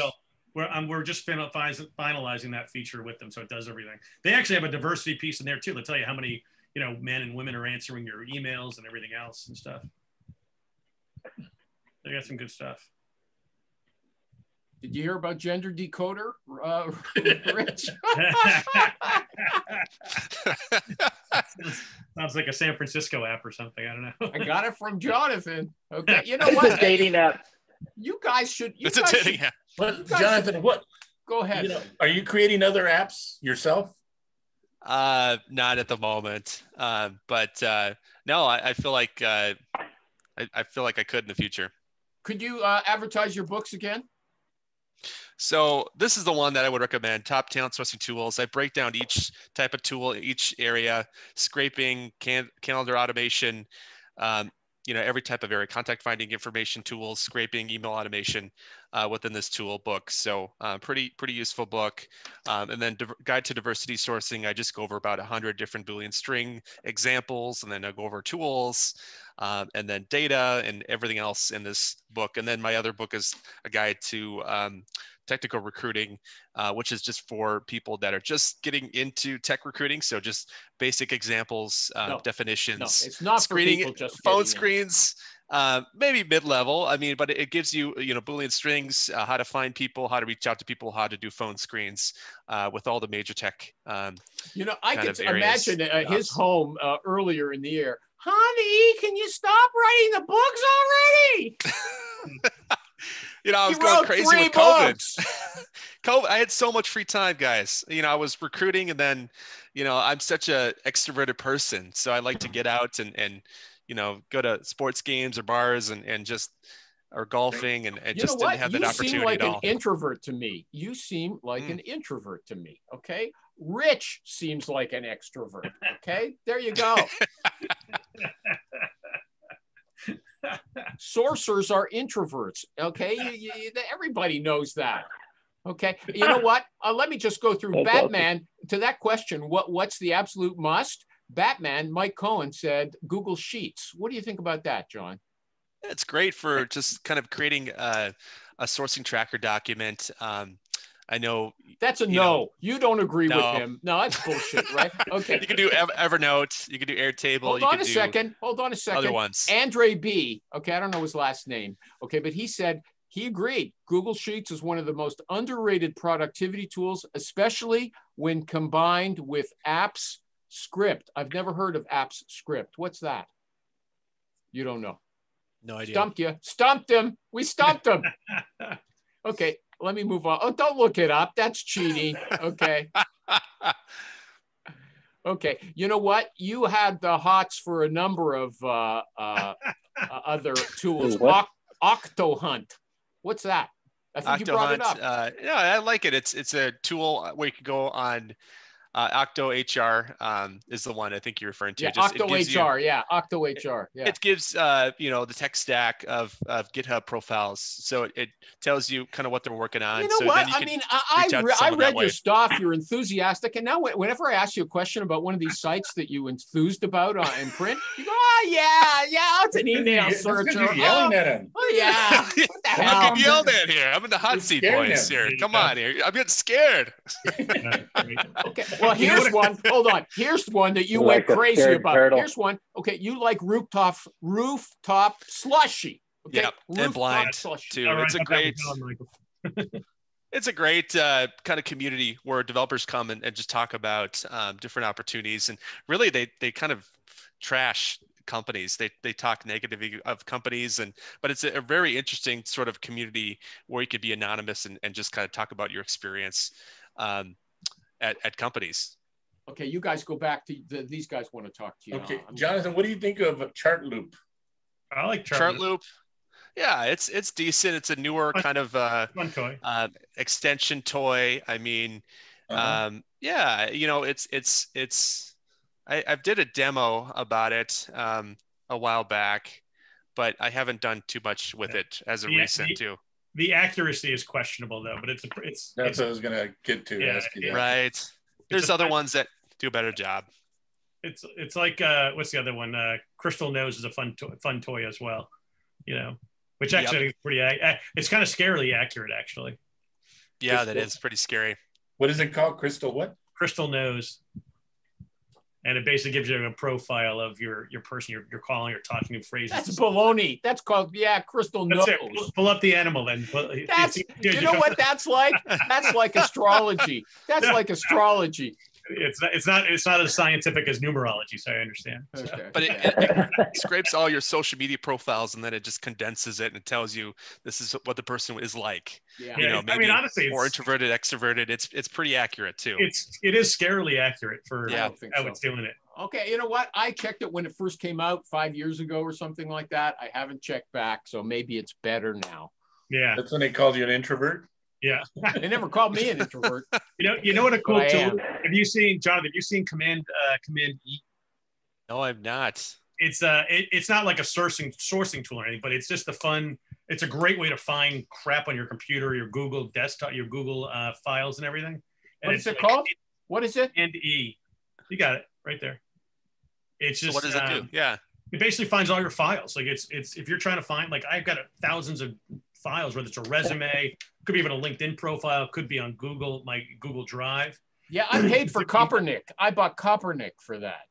We're just finalizing that feature with them, so it does everything. They actually have a diversity piece in there too. They'll tell you how many, you know, men and women are answering your emails and everything else and stuff. They got some good stuff. Did you hear about Gender Decoder, Rich? Sounds like a San Francisco app or something. I don't know. I got it from Jonathan. Okay, you know what? It's a dating app. You guys should. It's a dating app. But Jonathan, what? Go ahead. You know, are you creating other apps yourself? Not at the moment. But no, I feel like I feel like I could in the future. Could you advertise your books again? So this is the one that I would recommend, Top Talent Sourcing Tools. I break down each type of tool, each area, scraping, calendar automation, you know, every type of area, contact finding information tools, scraping, email automation within this tool book. So pretty useful book. And then Guide to Diversity Sourcing, I just go over about 100 different Boolean string examples, and then I go over tools, and then data and everything else in this book. And then my other book is a guide to technical recruiting, which is just for people that are just getting into tech recruiting. So just basic examples, definitions. No, it's not screening, for people just phone screens, maybe mid-level. I mean, but it gives you, you know, Boolean strings, how to find people, how to reach out to people, how to do phone screens with all the major tech. You know, I could imagine his home earlier in the year. Honey, can you stop writing the books already? You know, I was going crazy with COVID. COVID. I had so much free time, guys. You know, I was recruiting, and then, you know, I'm such a extroverted person, so I like to get out and go to sports games or bars and just or golfing and You know just didn't what? have You that seem opportunity like at an all. introvert to me. You seem like an introvert to me. Okay. Rich seems like an extrovert. Okay. There you go. Sorcerers are introverts. Okay. Everybody knows that. Okay. You know what? Let me just go through That's Batman to that question. What's the absolute must? Batman, Mike Cohen said Google Sheets. What do you think about that, John? It's great for just kind of creating a sourcing tracker document. I know that's a no. You don't agree with No. him. No, that's bullshit, right? Okay. You can do Evernote. You can do Airtable. Hold on a second. Other ones. Andre B. Okay, I don't know his last name. Okay, but he said he agreed. Google Sheets is one of the most underrated productivity tools, especially when combined with Apps Script. I've never heard of Apps Script. What's that? You don't know. No idea. Stumped you. Stumped him. We stumped him. Okay, let me move on. Oh, don't look it up. That's cheating. Okay. Okay. You know what? You had the hots for a number of other tools. OctoHunt. What's that? I think you brought it up. Yeah, I like it. It's a tool where you can go on OctoHR is the one I think you're referring to. Yeah, OctoHR. Yeah, OctoHR. Yeah. It gives the tech stack of GitHub profiles, so it tells you kind of what they're working on. You know what? I mean, I read your stuff. You're enthusiastic, and now whenever I ask you a question about one of these sites that you enthused about in print, you go, "Oh yeah, it's an email searcher." You're yelling at him. Oh yeah. What the hell? I'm getting yelled at here. I'm in the hot seat, boys. Here, come on here. I'm getting scared. Okay. Well, here's one. Hold on. Here's one that you went crazy about. Turtle. Here's one. Okay, you like rooftop slushy. Okay? Yep, and blind too. Right, it's a great kind of community where developers come and just talk about different opportunities, and really they kind of trash companies. They talk negatively of companies, but it's a very interesting sort of community where you could be anonymous and just kind of talk about your experience at companies. Okay, you guys go back to these guys want to talk to you. Okay, Jonathan, what do you think of Chartloop? I like Chartloop. Yeah, it's decent. It's a newer kind of fun toy. Extension toy. I mean, yeah, I did a demo about it a while back, but I haven't done too much with it as a recent too. The accuracy is questionable though, but it's what I was gonna get to. Yeah, ask you that. Right. There's other ones that do a better job. It's like what's the other one? Crystal Nose is a fun toy as well, which actually is pretty. It's kind of scarily accurate, actually. Yeah, that is pretty scary. What is it called? Crystal Nose. And it basically gives you a profile of your person you're calling or talking to, phrases. That's baloney. That's called Crystal Nose. Pull up the animal then. You know what that's like? That's like astrology. That's like astrology. It's not as scientific as numerology, so I understand. Okay. But it scrapes all your social media profiles and then it just condenses it and tells you this is what the person is like. Yeah. Maybe I mean, honestly, more introverted, extroverted. It's pretty accurate too. It is scarily accurate for how it's doing it. Okay, you know what? I checked it when it first came out 5 years ago or something like that. I haven't checked back, so maybe it's better now. Yeah, that's when they called you an introvert. Yeah, they never called me an introvert. You know what a cool tool? Have you seen, Jonathan? Have you seen Command E? No, I've not. It's not like a sourcing tool or anything, but it's just it's a great way to find crap on your computer, your Google desktop, your Google files and everything. And what is it called? What is it? Command E. You got it right there. It's just so what does it do? Yeah. It basically finds all your files. Like it's if you're trying to find, like I've got thousands of files, whether it's a resume, could be even a LinkedIn profile, could be on Google, my Google Drive. Yeah, I paid for Coppernick. I bought Coppernick for that.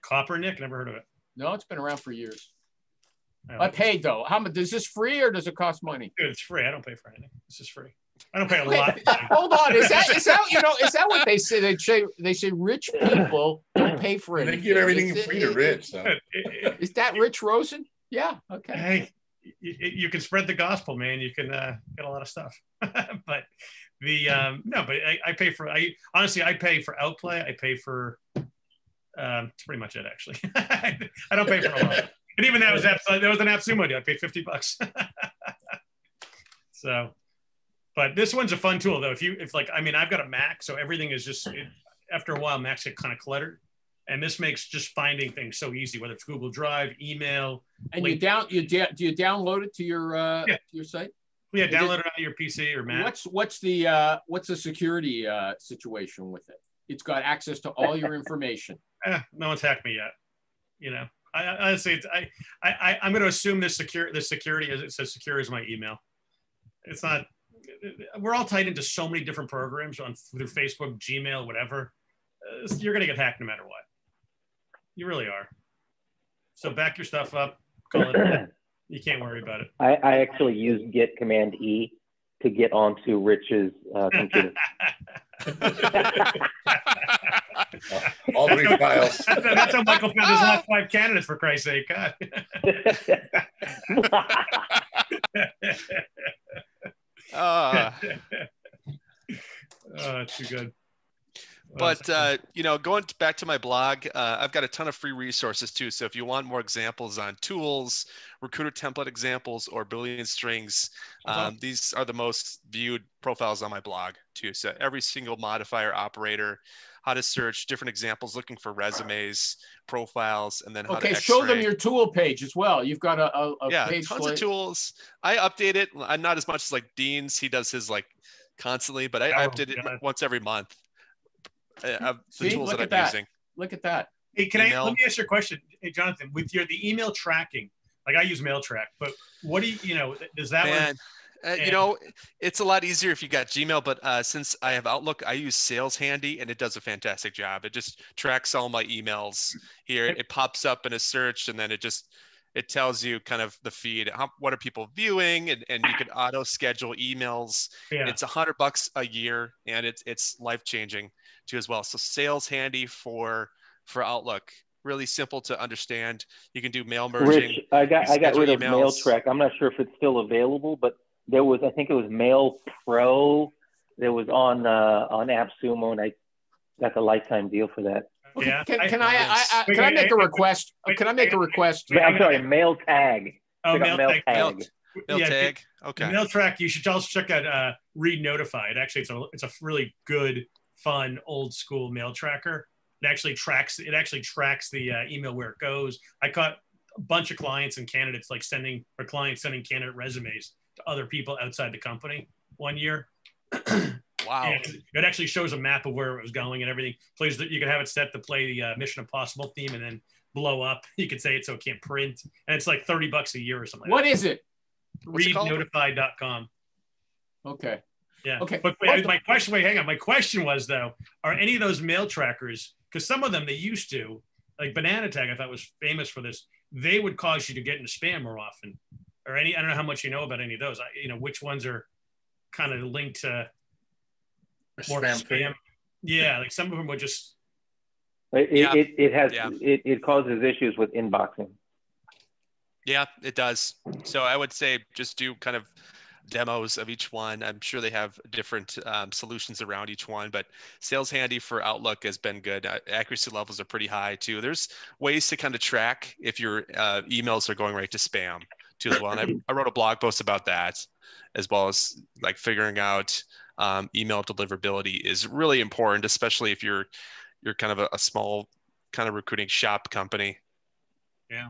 Coppernick? Never heard of it. No, it's been around for years. I paid though. How much? Is this free or does it cost money? Dude, it's free. I don't pay for anything. This is free. I don't pay a lot. Hold on. Is that what they say? They say rich people don't pay for anything. They give everything free to rich. So. Is that Rich Rosen? Yeah. Okay. Hey, you can spread the gospel, man. You can get a lot of stuff. But I pay for. I pay for Outplay. I pay for. It's pretty much it, actually. I don't pay for a lot. And even that was an AppSumo deal. I paid $50. So, but this one's a fun tool though. I've got a Mac, so everything is just after a while, Macs get kind of cluttered, and this makes just finding things so easy. Whether it's Google Drive, email, and do you download it to your to your site? Yeah, download it on your PC or Mac. What's the security situation with it? It's got access to all your information. No one's hacked me yet. You know, I honestly, I'm going to assume this security is it says secure as my email. It's not. We're all tied into so many different programs through Facebook, Gmail, whatever. You're going to get hacked no matter what. You really are. So back your stuff up. Call it. You can't worry about it. I actually use Git Command E to get onto Rich's computer. All 3 files. That's how Michael found his last 5 candidates, for Christ's sake. God. Too good. But going back to my blog, I've got a ton of free resources too. So if you want more examples on tools, recruiter template examples, or Boolean strings, these are the most viewed profiles on my blog too. So every single modifier, operator, how to search, different examples, looking for resumes, profiles, and then how to X-ray. Show them your tool page as well. You've got a page. Tons of tools. I update it. I'm not as much as like Dean's. He does his like constantly, but I update it once every month. The tools that I'm using. Look at that. Hey, let me ask you a question, hey, Jonathan, with the email tracking, like I use MailTrack, but what do you does that one? It's a lot easier if you got Gmail, but since I have Outlook, I use Sales Handy, and it does a fantastic job. It just tracks all my emails here. It pops up in a search, and then it tells you kind of the feed, what are people viewing, and you can auto schedule emails. Yeah. It's $100 a year, and it's life-changing too as well. So Sales Handy for Outlook, really simple to understand. You can do mail merging. Rich, I got rid of MailTrack. I'm not sure if it's still available, but I think it was Mail Pro that was on AppSumo, and I got the lifetime deal for that. Yeah. Can I make a request? Can I make a request? I'm sorry, Mail Tag. Oh, Mail Tag. Mail Tag. Okay. MailTrack. You should also check out Read Notified. Actually, it's a really good, fun, old school mail tracker. It actually tracks the email where it goes. I caught a bunch of clients and candidates sending candidate resumes to other people outside the company one year. Wow. Yeah, it actually shows a map of where it was going and everything. Please, you can have it set to play the Mission Impossible theme and then blow up. You could say it so it can't print. And it's like $30 a year or something. What is it? Readnotified.com. Okay. Yeah. Okay. But my question was, though, are any of those mail trackers, because some of them they used to, like Banana Tag, I thought was famous for this, they would cause you to get into spam more often. Or I don't know how much you know about any of those. Which ones are kind of linked to more spam. Yeah, like some of them would just. It causes issues with inboxing. Yeah, it does. So I would say just do kind of demos of each one. I'm sure they have different solutions around each one, but Sales Handy for Outlook has been good. Accuracy levels are pretty high too. There's ways to kind of track if your emails are going right to spam too as well. And I wrote a blog post about that, as well as like figuring out email deliverability is really important, especially if you're kind of a small kind of recruiting shop company. Yeah.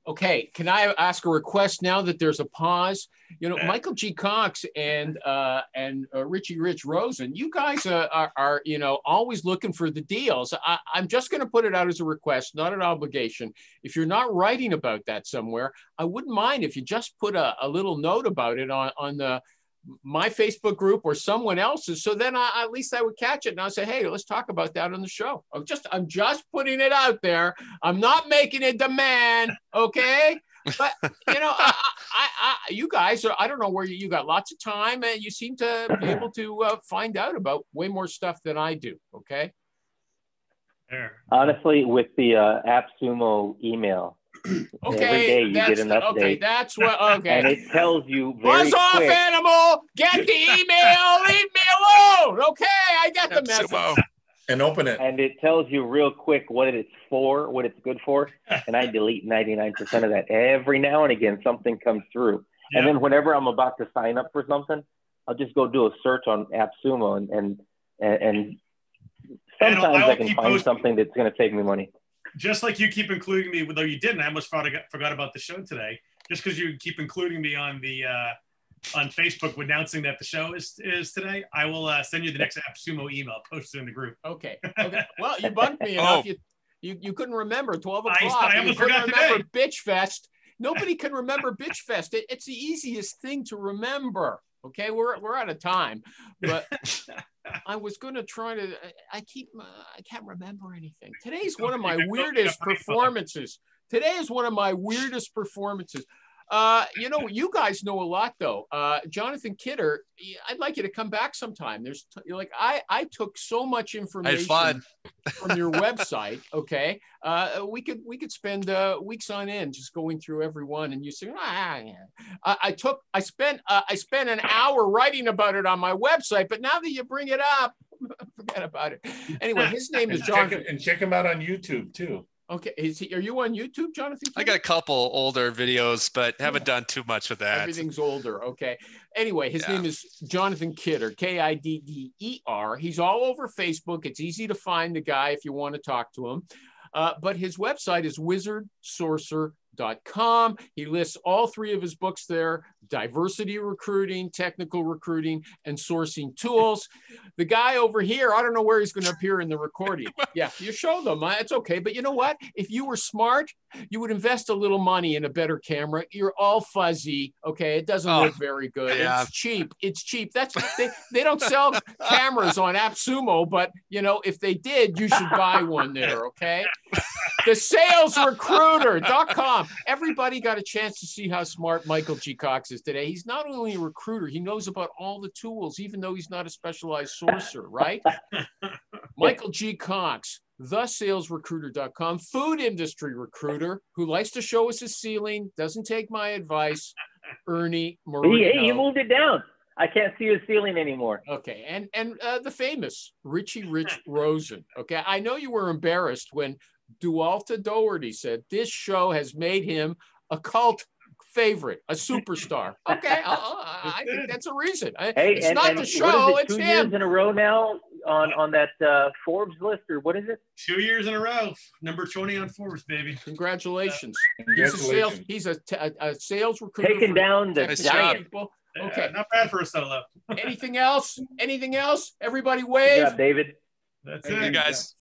Okay, can I ask a request now that there's a pause? Michael G. Cox and Richie Rich Rosen, you guys are always looking for the deals. I'm just going to put it out as a request, not an obligation. If you're not writing about that somewhere, I wouldn't mind if you just put a little note about it on my Facebook group or someone else's, so then at least I would catch it and I'll say, hey, let's talk about that on the show. I'm just putting it out there. I'm not making a demand, okay? But you guys are, I don't know where you got lots of time and you seem to be able to find out about way more stuff than I do, okay? Honestly, with the AppSumo email, okay, every day you get an update. Okay, that's what. Okay, and it tells you very buzz off, animal. Get the email. Leave me alone. Okay, I get the message. And open it. and it tells you real quick what it's for, what it's good for. And I delete 99% of that. Every now and again, something comes through. Yep. And then whenever I'm about to sign up for something, I'll just go do a search on AppSumo, and sometimes I can find something that's going to save me money. Just like you keep including me, though you didn't. I almost forgot about the show today. Just because you keep including me on the on Facebook announcing that the show is today, I will send you the next AppSumo email posted in the group. Okay. Well, you bugged me enough. You couldn't remember 12 o'clock. I almost forgot remember Bitch Fest. Nobody can remember Bitch Fest. It's the easiest thing to remember. Okay, we're out of time, but I was going to try to. I can't remember anything. Today's one of my weirdest performances. Today is one of my weirdest performances. You guys know a lot though. Jonathan Kidder, I'd like you to come back sometime. I took so much information from your website. Okay. We could spend weeks on end just going through every one, and you say, I spent an hour writing about it on my website, but now that you bring it up, forget about it. Anyway, his name is Jonathan. And check him out on YouTube too. Okay, are you on YouTube, Jonathan? I got a couple older videos, but haven't done too much with that. Everything's older. Okay. Anyway, his name is Jonathan Kidder, Kidder. He's all over Facebook. It's easy to find the guy if you want to talk to him. But his website is wizardsourcer.com. He lists all three of his books there: diversity recruiting, technical recruiting, and sourcing tools. The guy over here, I don't know where he's going to appear in the recording. Yeah, you show them. It's okay. But you know what? If you were smart, you would invest a little money in a better camera. You're all fuzzy. Okay. It doesn't look very good. Yeah. It's cheap. They don't sell cameras on AppSumo, but if they did, you should buy one there. Okay. The salesrecruiter.com. Everybody got a chance to see how smart Michael G. Cox is today. He's not only a recruiter, he knows about all the tools, even though he's not a specialized sourcer, right? Michael G. Cox, thesalesrecruiter.com, food industry recruiter who likes to show us his ceiling, doesn't take my advice, Ernie Moreno. He moved it down. I can't see his ceiling anymore. Okay, and the famous Richie Rich Rosen. Okay, I know you were embarrassed when Dualta Doherty said this show has made him a cult favorite, a superstar. Okay, I think that's a reason. It's not the show, it's 2 him. years in a row now on that Forbes list, or what is it? 2 years in a row, number 20 on Forbes, baby. Congratulations. Congratulations. He's a sales recruiter. Taking down the giant. Okay, not bad for a solo. Anything else? Everybody wave. Good job, David. That's Thank it. you guys.